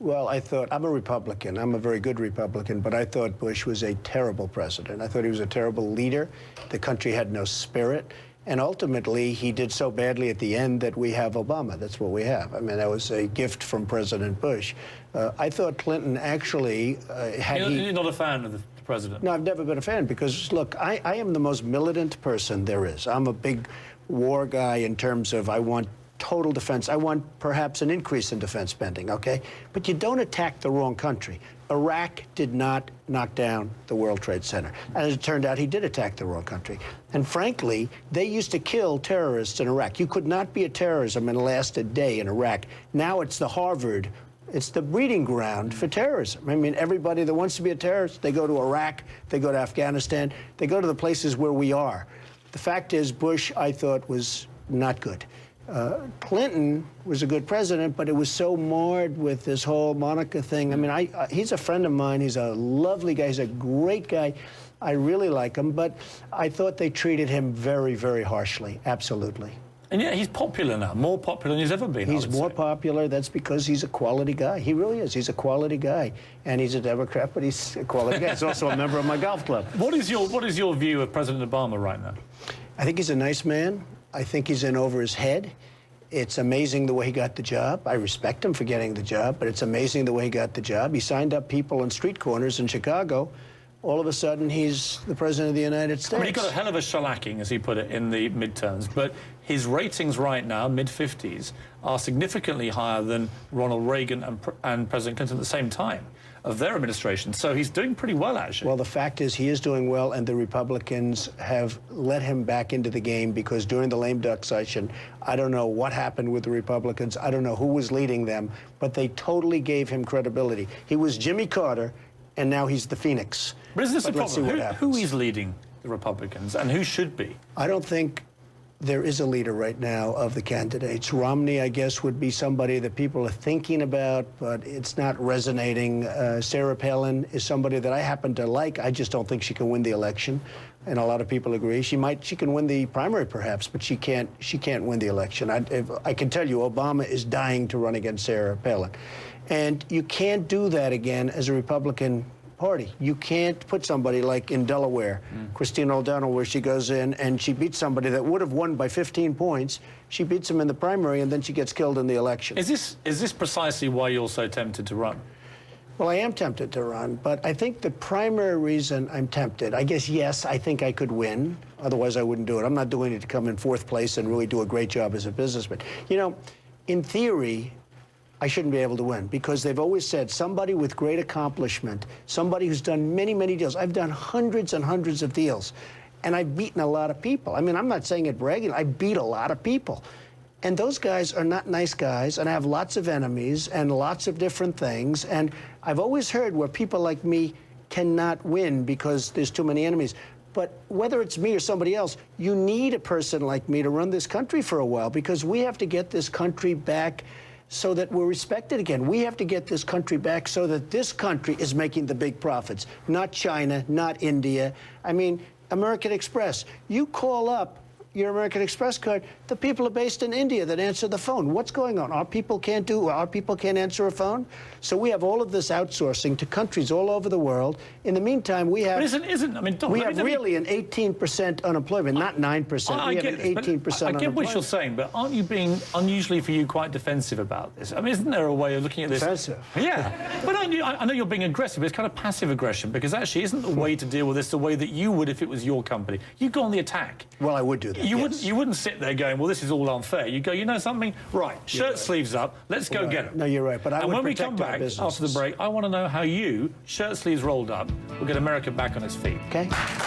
Well, I thought, I'm a Republican. I'm a very good Republican, but I thought Bush was a terrible president. I thought he was a terrible leader. The country had no spirit. And ultimately, he did so badly at the end that we have Obama. That's what we have. I mean, that was a gift from President Bush. I thought Clinton actually You're not a fan of the president? No, I've never been a fan because, look, I am the most militant person there is. I'm a big war guy in terms of I want total defense. I want perhaps an increase in defense spending, okay? But you don't attack the wrong country. Iraq did not knock down the World Trade Center. As it turned out, he did attack the wrong country. And frankly, they used to kill terrorists in Iraq. You could not be a terrorism and last a day in Iraq. Now it's the Harvard, it's the breeding ground for terrorism. I mean, everybody that wants to be a terrorist, they go to Iraq, they go to Afghanistan, they go to the places where we are. The fact is, Bush, I thought, was not good. Clinton was a good president, but it was so marred with this whole Monica thing. I mean, he's a friend of mine. He's a lovely guy. He's a great guy. I really like him, but I thought they treated him very, very harshly, absolutely. And yet he's popular now, more popular than he's ever been. He's more popular. That's because he's a quality guy. He really is. He's a quality guy. And he's a Democrat, but he's a quality guy. He's also a member of my golf club. What is your view of President Obama right now? I think he's a nice man. I think he's in over his head. It's amazing the way he got the job. I respect him for getting the job, but it's amazing the way he got the job. He signed up people on street corners in Chicago. All of a sudden, he's the president of the United States. I mean, he got a hell of a shellacking, as he put it, in the midterms, but his ratings right now, mid-50s, are significantly higher than Ronald Reagan and President Clinton at the same time of their administration. So he's doing pretty well, actually. Well, the fact is he is doing well, and the Republicans have let him back into the game because during the lame duck session, I don't know what happened with the Republicans. I don't know who was leading them, but they totally gave him credibility. He was Jimmy Carter, and now he's the Phoenix. But is this a problem? Who is leading the Republicans, and who should be? I don't think there is a leader right now of the candidates. Romney, I guess, would be somebody that people are thinking about, but it's not resonating. Sarah Palin is somebody that I happen to like. I just don't think she can win the election, and a lot of people agree. She can win the primary, perhaps, but she can't win the election. I can tell you, Obama is dying to run against Sarah Palin, and you can't do that again as a Republican Party. You can't put somebody like in Delaware, Christine O'Donnell, where she goes in and she beats somebody that would have won by 15 points. She beats him in the primary, and then she gets killed in the election. Is this precisely why you're so tempted to run? Well, I am tempted to run, but I think the primary reason I'm tempted, I guess, yes, I think I could win. Otherwise, I wouldn't do it. I'm not doing it to come in fourth place and really do a great job as a businessman. You know, in theory, I shouldn't be able to win because they've always said somebody with great accomplishment, somebody who's done many, many deals. I've done hundreds and hundreds of deals, and I've beaten a lot of people. I mean, I'm not saying it bragging. I beat a lot of people. And those guys are not nice guys, and I have lots of enemies and lots of different things. And I've always heard where people like me cannot win because there's too many enemies. But whether it's me or somebody else, you need a person like me to run this country for a while because we have to get this country back so that we're respected again. We have to get this country back so that this country is making the big profits, not China, not India. I mean, American Express, you call up your American Express card, the people are based in India that answer the phone. What's going on? Our people can't answer a phone? So we have all of this outsourcing to countries all over the world. In the meantime, we have... But I mean, Don, we have really an 18% unemployment, not 9%. We have an 18% unemployment. I get what you're saying, but aren't you being, unusually for you, quite defensive about this? I mean, isn't there a way of looking at this? Defensive? Yeah. But I know you're being aggressive, but it's kind of passive aggression, because actually isn't the way to deal with this the way that you would if it was your company? You go on the attack. Well, I would do that, You wouldn't sit there going, well, this is all unfair. You go, you know something? Right, shirt sleeves up, let's go get them. No, you're right, but I would protect our business. And when we come back after the break, I want to know how you, shirt sleeves rolled up, will get America back on its feet. Okay. Back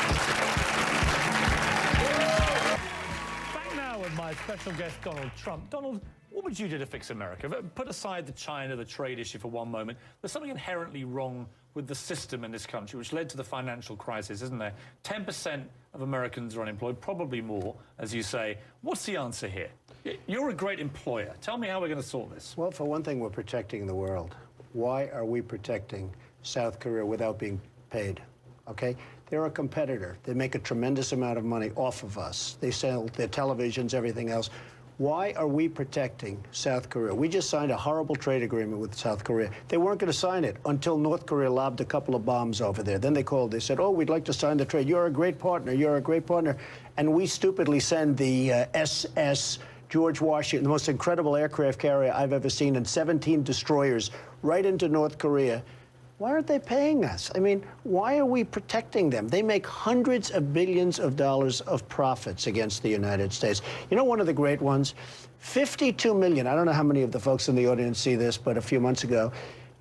now with my special guest, Donald Trump. Donald, what would you do to fix America? Put aside the China, the trade issue for one moment. There's something inherently wrong with the system in this country, which led to the financial crisis, isn't there? 10% of Americans are unemployed, probably more, as you say. What's the answer here? You're a great employer. Tell me how we're going to sort this. Well, for one thing, we're protecting the world. Why are we protecting South Korea without being paid? Okay? They're a competitor. They make a tremendous amount of money off of us. They sell their televisions, everything else. Why are we protecting South Korea? We just signed a horrible trade agreement with South Korea. They weren't going to sign it until North Korea lobbed a couple of bombs over there. Then they called. They said, oh, we'd like to sign the trade. You're a great partner. You're a great partner. And we stupidly send the SS George Washington, the most incredible aircraft carrier I've ever seen, and 17 destroyers right into North Korea. Why aren't they paying us? I mean, why are we protecting them? They make hundreds of billions of dollars of profits against the United States. You know, one of the great ones, 52 million. I don't know how many of the folks in the audience see this, but a few months ago,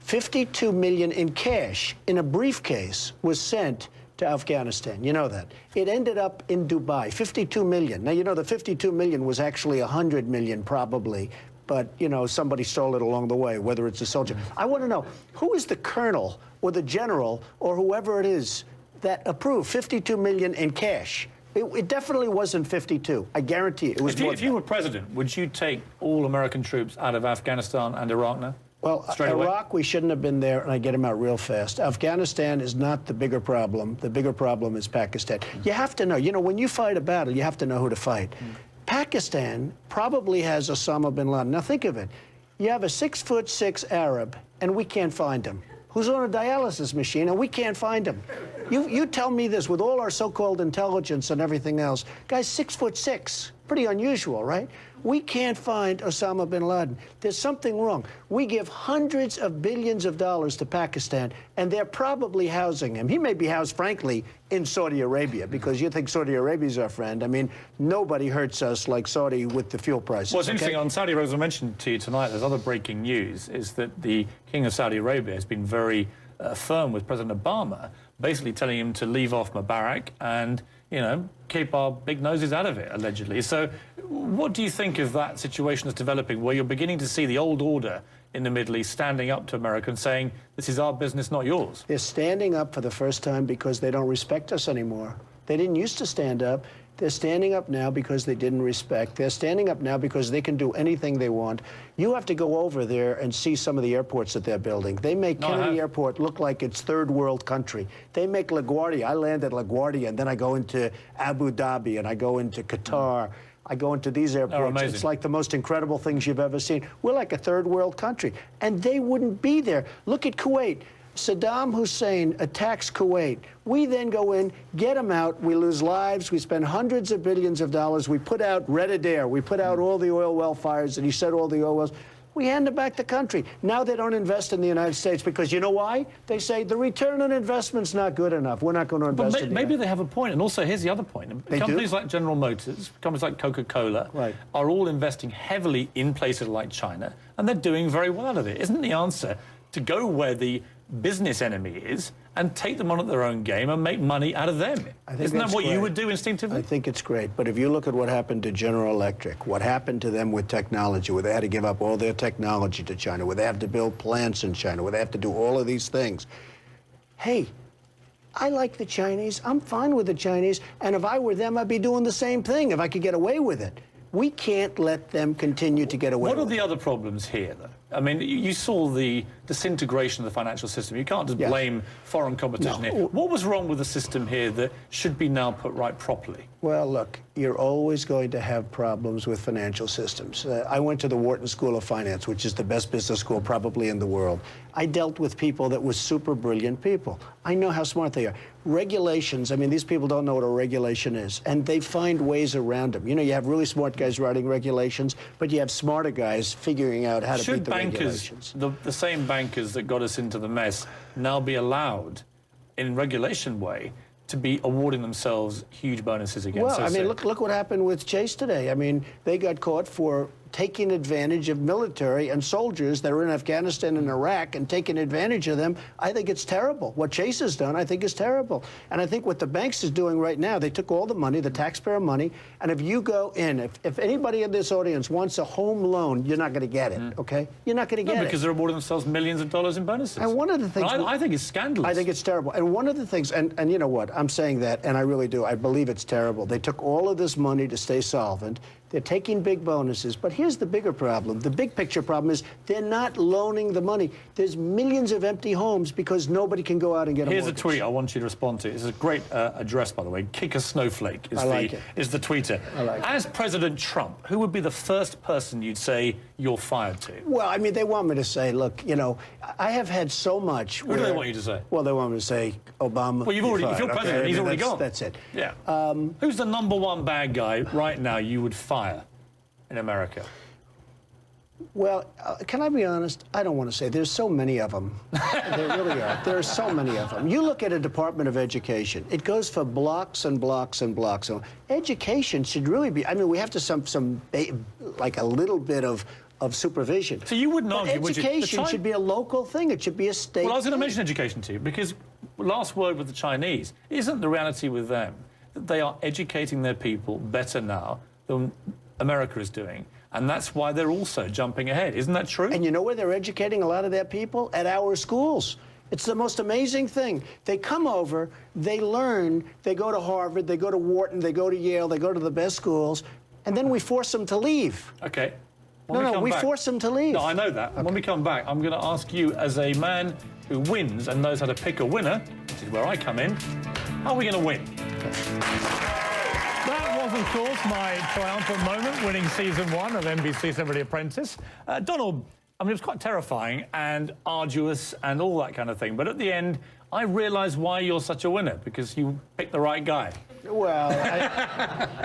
52 million in cash in a briefcase was sent to Afghanistan. You know that. It ended up in Dubai, 52 million. Now, you know, the 52 million was actually 100 million probably, but, you know, somebody stole it along the way, whether it's a soldier. I want to know, who is the colonel or the general or whoever it is that approved 52 million in cash? It definitely wasn't 52. I guarantee it was more. If you were president, would you take all American troops out of Afghanistan and Iraq now? Well, Iraq, we shouldn't have been there, and I get them out real fast. Afghanistan is not the bigger problem. The bigger problem is Pakistan. You have to know, when you fight a battle, you have to know who to fight. Pakistan probably has Osama bin Laden. Now, think of it. You have a 6'6" Arab, and we can't find him, who's on a dialysis machine, and we can't find him. You tell me this, with all our so-called intelligence and everything else, guy's 6'6", pretty unusual, right? We can't find Osama bin Laden. There's something wrong. We give hundreds of billions of dollars to Pakistan, and they're probably housing him. He may be housed, frankly, in Saudi Arabia, because you think Saudi Arabia's our friend. I mean, nobody hurts us like Saudi with the fuel prices. What's interesting on Saudi Arabia, as I mentioned to you tonight, there's other breaking news, is that the King of Saudi Arabia has been very firm with President Obama, basically telling him to leave off Mubarak and, keep our big noses out of it, allegedly. So what do you think of that situation that's developing, where you're beginning to see the old order in the Middle East standing up to America and saying, this is our business, not yours? They're standing up for the first time because they don't respect us anymore. They didn't used to stand up. They're standing up now because they didn't respect. They're standing up now because they can do anything they want. You have to go over there and see some of the airports that they're building. They make Kennedy Airport look like it's third world country. They make LaGuardia. I land at LaGuardia, and then I go into Abu Dhabi, and I go into Qatar. I go into these airports. It's like the most incredible things you've ever seen. We're like a third world country, and they wouldn't be there. Look at Kuwait. Saddam Hussein attacks Kuwait. We then go in, get him out. We lose lives. We spend hundreds of billions of dollars. We put out Red Adair. We put out all the oil well fires, and he said all the oil wells. We hand them back the country. Now they don't invest in the United States because you know why? They say the return on investment's not good enough. We're not going to invest in it. Maybe they have a point. And also, here's the other point. Companies like General Motors, companies like Coca-Cola, are all investing heavily in places like China, and they're doing very well out of it. Isn't the answer to go where the business enemy is and take them on at their own game and make money out of them? Isn't that what you would do instinctively? I think it's great. But if you look at what happened to General Electric, what happened to them with technology, where they had to give up all their technology to China, where they have to build plants in China, where they have to do all of these things. Hey, I like the Chinese. I'm fine with the Chinese. And if I were them, I'd be doing the same thing if I could get away with it. We can't let them continue to get away with it. What are the other problems here, though? I mean, you saw the disintegration of the financial system. You can't just blame foreign competition here. What was wrong with the system here that should be now put right properly? Well, look, you're always going to have problems with financial systems. I went to the Wharton School of Finance, which is the best business school probably in the world. I dealt with people that were super brilliant people. I know how smart they are. Regulations, I mean, these people don't know what a regulation is, and they find ways around them. You have really smart guys writing regulations, but you have smarter guys figuring out how to beat the regulations. The same bankers that got us into the mess now be allowed, in regulation way, to be awarding themselves huge bonuses again? Well, I mean, look what happened with Chase today. I mean, they got caught for taking advantage of military and soldiers that are in Afghanistan and Iraq and taking advantage of them. I think it's terrible. What Chase has done, I think, is terrible. And I think what the banks is doing right now, they took all the money, the taxpayer money, and if you go in, if anybody in this audience wants a home loan, you're not going to get it, okay? You're not going to get it. Because they're awarding themselves millions of dollars in bonuses. And one of the things... I think it's scandalous. I think it's terrible. And one of the things, and you know what, I'm saying that, and I really do, I believe it's terrible. They took all of this money to stay solvent. They're taking big bonuses. But here's the bigger problem. The big picture problem is they're not loaning the money. There's millions of empty homes because nobody can go out and get a mortgage. Here's a tweet I want you to respond to. It's a great address, by the way. Kick a Snowflake is, is the tweeter. I like it. As President Trump, who would be the first person you'd say you're fired to? Well, I mean, they want me to say, look, you know, I have had so much. Who do they want you to say? Well, they want me to say Obama. Well, you've already, if you're president, okay? he's already gone. That's it. Yeah. Who's the #1 bad guy right now you would fire in America? Well, can I be honest? I don't want to say. There's so many of them. There really are. There are so many of them. You look at a Department of Education. It goes for blocks and blocks and blocks. So education should really be, I mean, we have to like a little bit of supervision. So you wouldn't argue, would you? Education should be a local thing. It should be a state Well, I was going to thing. mention education to you, because last word with the Chinese, isn't the reality with them that they are educating their people better now than America is doing? And that's why they're also jumping ahead. Isn't that true? And you know where they're educating a lot of their people? At our schools. It's the most amazing thing. They come over, they learn, they go to Harvard, they go to Wharton, they go to Yale, they go to the best schools, and then we force them to leave. Okay. We force them to leave. No, I know that. Okay. When we come back, I'm going to ask you, as a man who wins and knows how to pick a winner, which is where I come in, how are we going to win? That was, of course, my triumphant moment, winning season 1 of NBC Celebrity Apprentice. Donald, I mean, it was quite terrifying and arduous and all that kind of thing. But at the end, I realised why you're such a winner, because you picked the right guy. Well,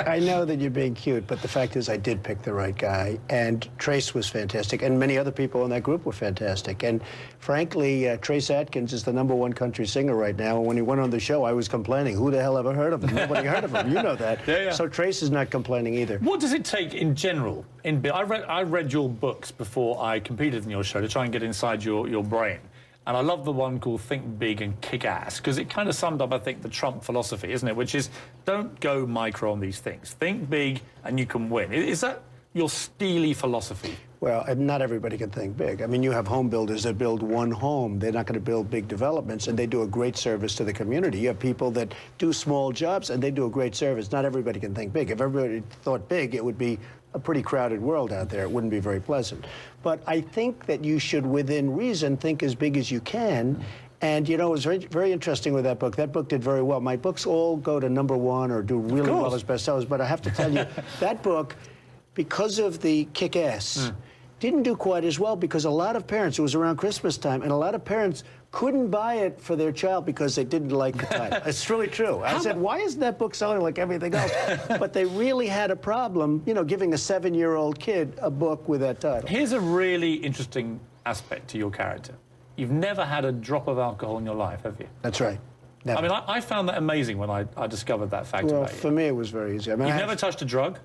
I know that you're being cute, but the fact is I did pick the right guy. And Trace was fantastic, and many other people in that group were fantastic. And frankly, Trace Atkins is the #1 country singer right now. And when he went on the show, I was complaining. Who the hell ever heard of him? Nobody heard of him. You know that. Yeah. So Trace is not complaining either. What does it take in general? I read your books before I competed in your show to try and get inside your brain. And I love the one called Think Big and Kick Ass, because it kind of summed up, I think, the Trump philosophy, isn't it? Which is, don't go micro on these things. Think big and you can win. Is that your steely philosophy? Well, not everybody can think big. I mean, you have home builders that build one home. They're not going to build big developments, and they do a great service to the community. You have people that do small jobs, and they do a great service. Not everybody can think big. If everybody thought big, it would be a pretty crowded world out there. It wouldn't be very pleasant. But I think that you should, within reason, think as big as you can. And, you know, it was very, very interesting with that book. That book did very well. My books all go to #1 or do really well as bestsellers. But I have to tell you, that book, because of the kick-ass, didn't do quite as well, because a lot of parents, it was around Christmas time, and a lot of parents couldn't buy it for their child because they didn't like the title. It's really true. I said, why isn't that book selling like everything else? But they really had a problem, you know, giving a 7-year-old kid a book with that title. Here's a really interesting aspect to your character. You've never had a drop of alcohol in your life, have you? That's right. Never. I mean, I found that amazing when I discovered that fact well, about you. for me, it was very easy. I mean, You've never touched a drug?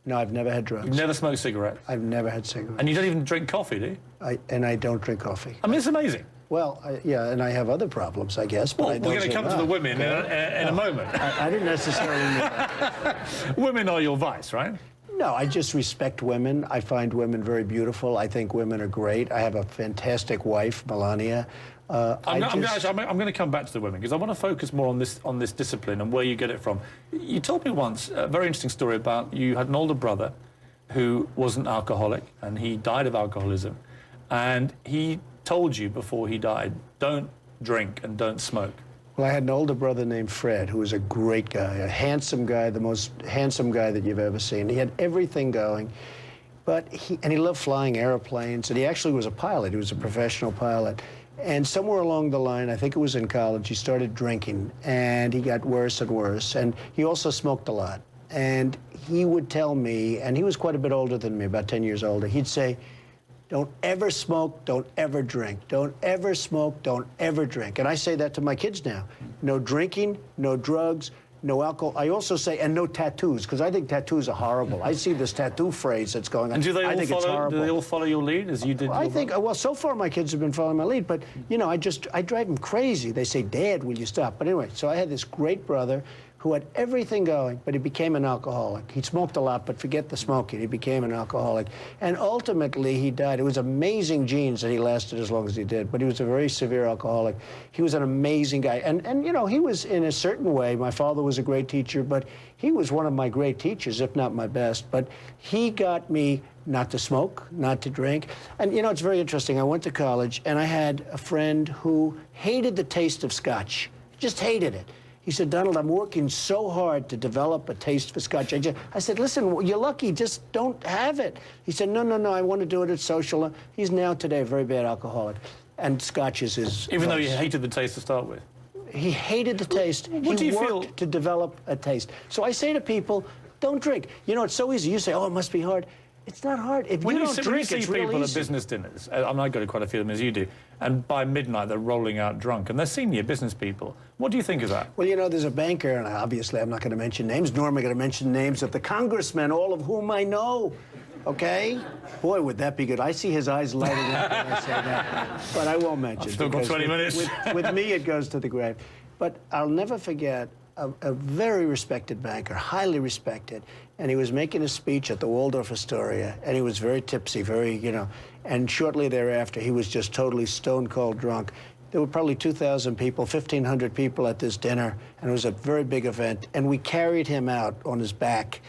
No, I've never had drugs. You've never smoked cigarettes? I've never had cigarettes. And you don't even drink coffee, do you? And I don't drink coffee. I mean, it's amazing. Well, yeah, and I have other problems, I guess. But Well, we're going to come to the women in a moment. I didn't necessarily mean that. Women are your vice, right? No, I just respect women. I find women very beautiful. I think women are great. I have a fantastic wife, Melania. I'm going to come back to the women, because I want to focus more on this discipline and where you get it from. You told me once a very interesting story about you had an older brother who was an alcoholic, and he died of alcoholism, and he told you before he died, don't drink and don't smoke. Well, I had an older brother named Fred, who was a great guy, a handsome guy, the most handsome guy that you've ever seen. He had everything going, but he loved flying airplanes, and he actually was a pilot. He was a professional pilot. And somewhere along the line, I think it was in college, he started drinking, and he got worse and worse. And he also smoked a lot. And he would tell me, and he was quite a bit older than me, about 10 years older, he'd say, don't ever smoke, don't ever drink. Don't ever smoke, don't ever drink. And I say that to my kids now. No drinking, no drugs, no alcohol. I also say, and no tattoos, because I think tattoos are horrible. I see this tattoo phrase that's going on. And do they it's horrible. Do they all follow your lead, as you did? I think, well, so far my kids have been following my lead, but, you know, I drive them crazy. They say, Dad, will you stop? But anyway, so I had this great brother who had everything going, but he became an alcoholic. He smoked a lot, but forget the smoking. He became an alcoholic. And ultimately, he died. It was amazing genes that he lasted as long as he did, but he was a very severe alcoholic. He was an amazing guy. And you know, he was, in a certain way, my father was a great teacher, but he was one of my great teachers, if not my best. But he got me not to smoke, not to drink. And, you know, it's very interesting. I went to college, and I had a friend who hated the taste of scotch, just hated it. He said, Donald, I'm working so hard to develop a taste for scotch. I said, listen, you're lucky, just don't have it. He said, no, I want to do it at social. He's now today a very bad alcoholic. And scotch is his Even vice. though you hated the taste to start with? He hated the taste. What do you feel? To develop a taste. So I say to people, don't drink. You know, it's so easy. You say, oh, it must be hard. It's not hard. If you don't drink, when you it's see real people easy. at business dinners, I go to quite a few of them as you do, and by midnight they're rolling out drunk, and they're senior business people. What do you think of that? Well, you know, there's a banker, and obviously I'm not going to mention names, nor am I going to mention names of the congressmen, all of whom I know. Okay? Boy, would that be good. I see his eyes lighting up when I say that. But I won't mention. I've still got 20 minutes. With me, it goes to the grave. But I'll never forget a very respected banker, highly respected, and he was making a speech at the Waldorf Astoria, and he was very tipsy, very, you know, and shortly thereafter, he was just totally stone-cold drunk. There were probably 2,000 people, 1,500 people at this dinner, and it was a very big event, and we carried him out on his back.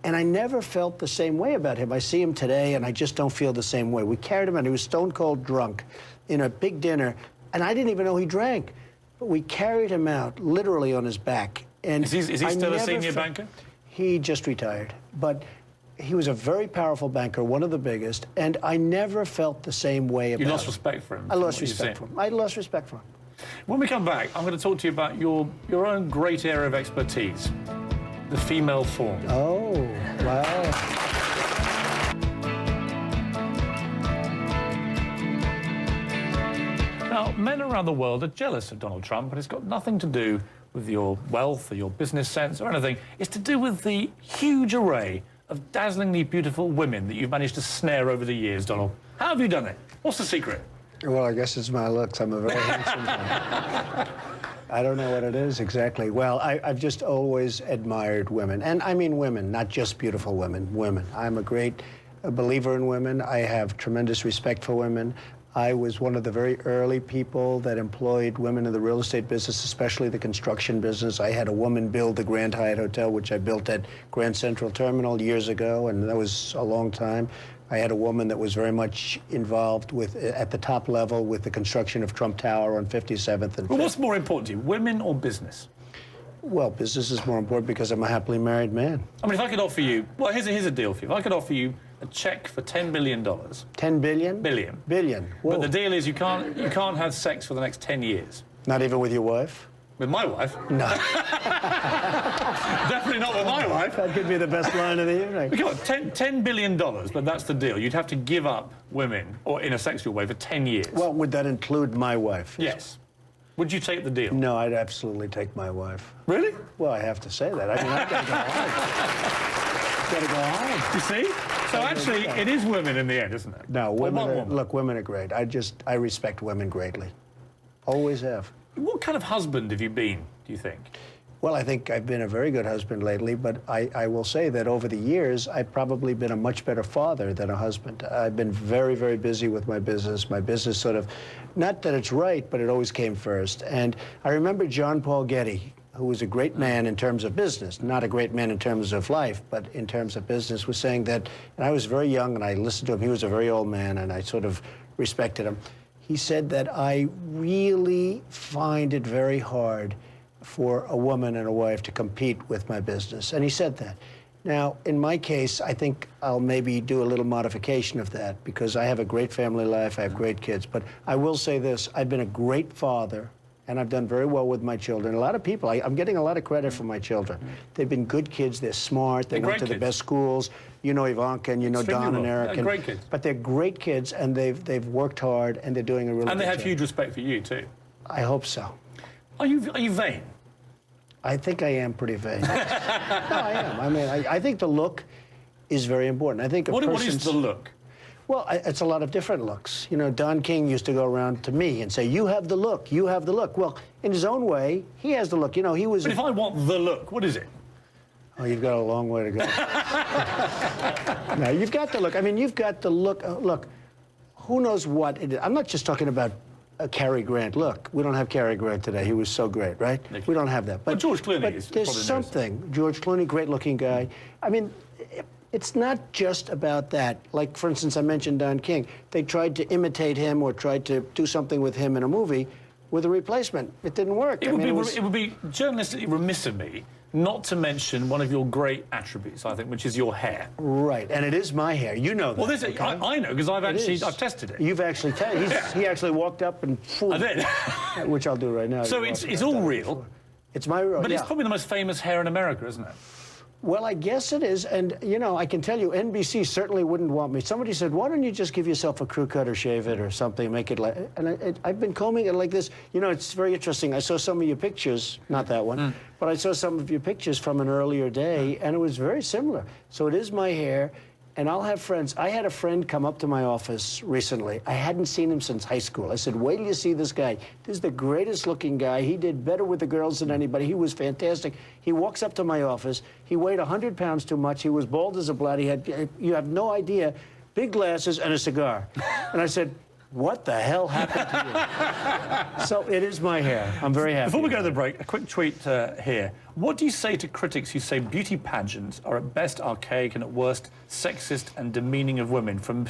And I never felt the same way about him. I see him today, and I just don't feel the same way. We carried him out. He was stone-cold drunk in a big dinner, and I didn't even know he drank. But we carried him out, literally on his back. And is he still a senior banker? He just retired. But he was a very powerful banker, one of the biggest, and I never felt the same way about him. You lost respect for him? I lost respect for him. I lost respect for him. When we come back, I'm going to talk to you about your own great area of expertise, the female form. Oh, wow. Now, men around the world are jealous of Donald Trump, but it's got nothing to do with your wealth or your business sense or anything. It's to do with the huge array of dazzlingly beautiful women that you've managed to snare over the years, Donald. How have you done it? What's the secret? Well, I guess it's my looks. I'm a very handsome man. I don't know what it is exactly. Well, I've just always admired women. And I mean women, not just beautiful women, women. I'm a great believer in women. I have tremendous respect for women. I was one of the very early people that employed women in the real estate business, especially the construction business. I had a woman build the Grand Hyatt Hotel, which I built at Grand Central Terminal years ago, and that was a long time. I had a woman that was very much involved with, at the top level, with the construction of Trump Tower on 57th and 5th. Well, what's more important to you, women or business? Well, business is more important because I'm a happily married man. I mean, if I could offer you, well, here's a deal for you. If I could offer you a check for $10 billion. 10 billion? Billion. Billion. Whoa. But the deal is you can't have sex for the next 10 years. Not even with your wife? With my wife? No. Definitely not with my wife. That could be the best line of the evening. Come on, $10 billion, but that's the deal. You'd have to give up women, or in a sexual way, for 10 years. Well, would that include my wife? Yes. Would you take the deal? No, I'd absolutely take my wife. Really? Well, I have to say that. I mean, I've got to go home. Got to go home. You see? So actually, it is women in the end, isn't it? No, Or women one are, woman. look, women are great. I respect women greatly. Always have. What kind of husband have you been, do you think? Well, I think I've been a very good husband lately, but I will say that over the years, I've probably been a much better father than a husband. I've been very, very busy with my business. My business sort of, not that it's right, but it always came first. And I remember John Paul Getty, who was a great man in terms of business, not a great man in terms of life, but in terms of business, was saying that, and I was very young and I listened to him. He was a very old man and I sort of respected him. He said that I really find it very hard for a woman and a wife to compete with my business. And he said that. Now, in my case, I think I'll maybe do a little modification of that because I have a great family life, I have great kids. But I will say this, I've been a great father and I've done very well with my children. A lot of people, I'm getting a lot of credit for my children. They've been good kids, they're smart, they went to the best schools. You know Ivanka and you know Don and Eric. They're great kids. But they're great kids and they've worked hard and they're doing a really good job. And they have huge respect for you, too. I hope so. Are you vain? I think I am pretty vain. No, I am. I mean, I think the look is very important. I think a What is person's- the look? Well, it's a lot of different looks. You know, Don King used to go around to me and say, you have the look, you have the look. Well, in his own way, he has the look. You know, he was... But if I want the look, what is it? Oh, you've got a long way to go. No, you've got the look. I mean, you've got the look. Look, who knows what it is. I'm not just talking about Cary Grant. Look, we don't have Cary Grant today. He was so great, right? We don't have that. But George Clooney is there's something. George Clooney, great-looking guy. I mean, it's not just about that. Like, for instance, I mentioned Don King. They tried to imitate him or tried to do something with him in a movie with a replacement. It didn't work. It would be journalistically remiss of me not to mention one of your great attributes, I think, which is your hair. Right, and it is my hair. You know that. Well, okay? I know, because I've tested it. You've actually tested it. He actually walked up and fooled me. I did. Which I'll do right now. So it's all real. It's my real, But it's probably the most famous hair in America, isn't it? Well, I guess it is, and, you know, I can tell you, NBC certainly wouldn't want me. Somebody said, why don't you just give yourself a crew cut or shave it or something, make it like... And I've been combing it like this. You know, it's very interesting. I saw some of your pictures, not that one, but I saw some of your pictures from an earlier day, and it was very similar. So it is my hair, and I'll have friends. I had a friend come up to my office recently. I hadn't seen him since high school. I said, wait till you see this guy. This is the greatest looking guy. He did better with the girls than anybody. He was fantastic. He walks up to my office. He weighed 100 pounds too much. He was bald as a blat. He had, you have no idea, big glasses and a cigar. And I said, what the hell happened to you? So it is my hair. I'm very happy. Before we go to the break, a quick tweet here. What do you say to critics who say beauty pageants are at best archaic and at worst sexist and demeaning of women? From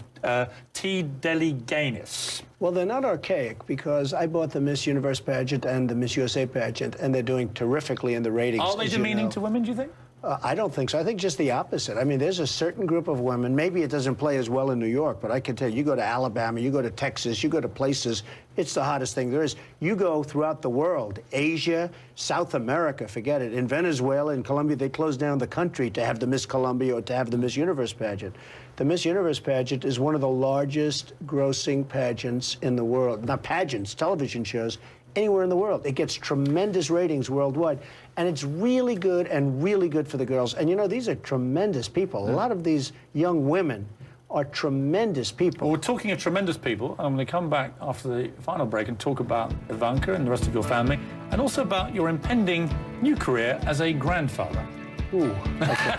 T. Deliganis. Well, they're not archaic because I bought the Miss Universe pageant and the Miss USA pageant, and they're doing terrifically in the ratings. Are they demeaning to women, do you think? I don't think so. I think just the opposite. I mean, there's a certain group of women, maybe it doesn't play as well in New York, but I can tell you, you go to Alabama, you go to Texas, you go to places, it's the hottest thing there is. You go throughout the world, Asia, South America, forget it. In Venezuela, in Colombia, they closed down the country to have the Miss Colombia or to have the Miss Universe pageant. The Miss Universe pageant is one of the largest grossing pageants in the world. Not pageants, television shows, anywhere in the world. It gets tremendous ratings worldwide. And it's really good and really good for the girls. And, you know, these are tremendous people. A lot of these young women are tremendous people. Well, we're talking of tremendous people. I'm going to come back after the final break and talk about Ivanka and the rest of your family, and also about your impending new career as a grandfather. Ooh, okay.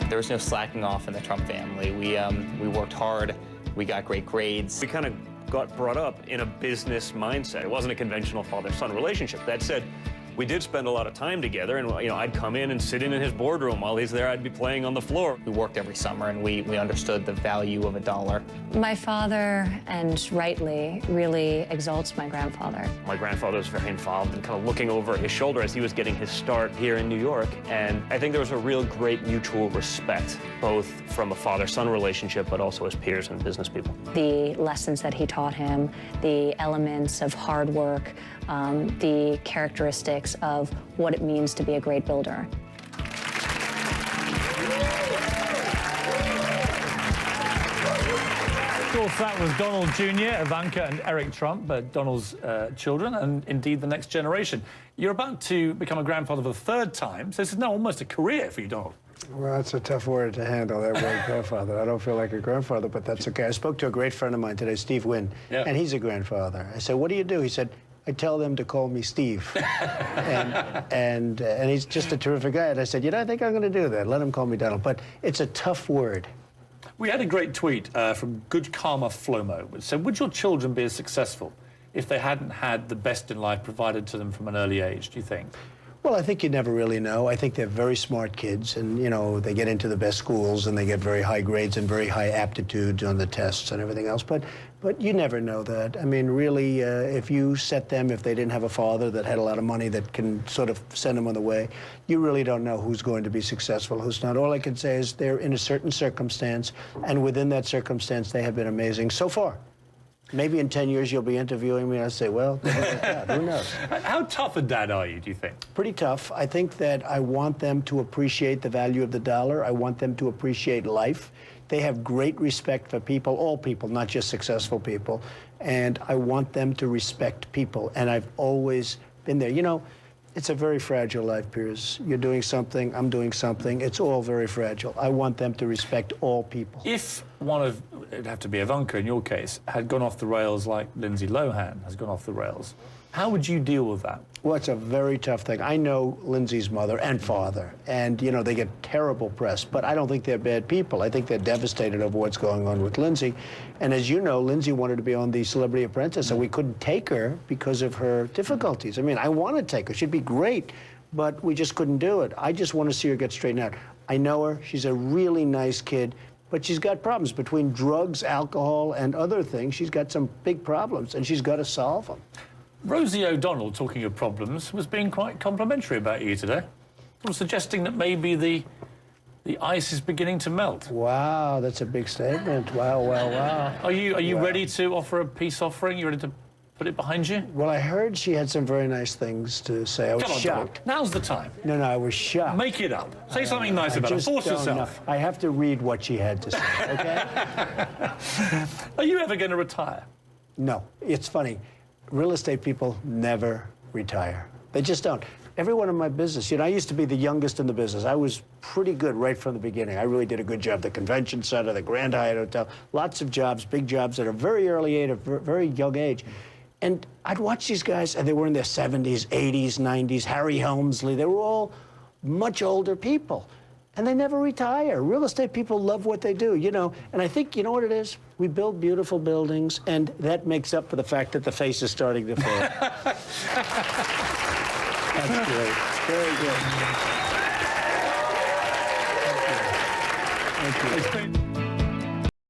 There was no slacking off in the Trump family. We worked hard. We got great grades. We kind of got brought up in a business mindset. It wasn't a conventional father-son relationship. That said, we did spend a lot of time together, and you know, I'd come in and sit in his boardroom while he's there. I'd be playing on the floor. We worked every summer, and we understood the value of a dollar. My father, and rightly, really exalts my grandfather. My grandfather was very involved and kind of looking over his shoulder as he was getting his start here in New York. And I think there was a real great mutual respect, both from a father-son relationship, but also as peers and business people. The lessons that he taught him, the elements of hard work, the characteristics of what it means to be a great builder. Of course, that was Donald Jr., Ivanka and Eric Trump, Donald's children, and indeed the next generation. You're about to become a grandfather for the third time, so this is now almost a career for you, Donald. Well, that's a tough word to handle, that word grandfather. I don't feel like a grandfather, but that's okay. I spoke to a great friend of mine today, Steve Wynn, and he's a grandfather. I said, what do you do? He said, I tell them to call me Steve. and he's just a terrific guy. And I said, you know, I think I'm going to do that. Let him call me Donald. But it's a tough word. We had a great tweet from Good Karma Flomo, which said, would your children be as successful if they hadn't had the best in life provided to them from an early age, do you think? Well, I think you never really know. I think they're very smart kids, and, you know, they get into the best schools, and they get very high grades and very high aptitude on the tests and everything else. But you never know that. I mean, really, if you set them, if they didn't have a father that had a lot of money that can sort of send them on the way, you really don't know who's going to be successful, who's not. All I can say is they're in a certain circumstance, and within that circumstance, they have been amazing so far. Maybe in 10 years you'll be interviewing me and I'll say, well, who knows? How tough a dad are you, do you think? Pretty tough. I think that I want them to appreciate the value of the dollar. I want them to appreciate life. They have great respect for people, all people, not just successful people. And I want them to respect people. And I've always been there. You know, It's a very fragile life, Piers. You're doing something, I'm doing something. It's all very fragile. I want them to respect all people. If one of, it'd have to be Ivanka in your case, had gone off the rails like Lindsay Lohan has gone off the rails, how would you deal with that? Well, it's a very tough thing. I know Lindsay's mother and father, and, you know, they get terrible press, but I don't think they're bad people. I think they're devastated over what's going on with Lindsay. And as you know, Lindsay wanted to be on the Celebrity Apprentice, and we couldn't take her because of her difficulties. I mean, I want to take her. She'd be great, but we just couldn't do it. I just want to see her get straightened out. I know her. She's a really nice kid, but she's got problems between drugs, alcohol, and other things. She's got some big problems, and she's got to solve them. Rosie O'Donnell, talking of problems, was being quite complimentary about you today. Was suggesting that maybe the ice is beginning to melt. Wow, that's a big statement. Wow, wow, wow. Are you ready to offer a peace offering? You ready to put it behind you? Well, I heard she had some very nice things to say. I was Come on, shocked. Donald. Now's the time. No, I was shocked. Make it up. Say something nice about it. just Force don't yourself. know. I have to read what she had to say, okay? Are you ever going to retire? No, it's funny. Real estate people never retire. They just don't. Everyone in my business, you know, I used to be the youngest in the business. I was pretty good right from the beginning. I really did a good job. The convention center, the Grand Hyatt Hotel, lots of jobs, big jobs at a very early age, a very young age. And I'd watch these guys, and they were in their 70s, 80s, 90s, Harry Helmsley. They were all much older people. And they never retire. Real estate people love what they do, you know. And I think, you know what it is? We build beautiful buildings, and that makes up for the fact that the face is starting to fall. That's great. Very good. Thank you. Thank you.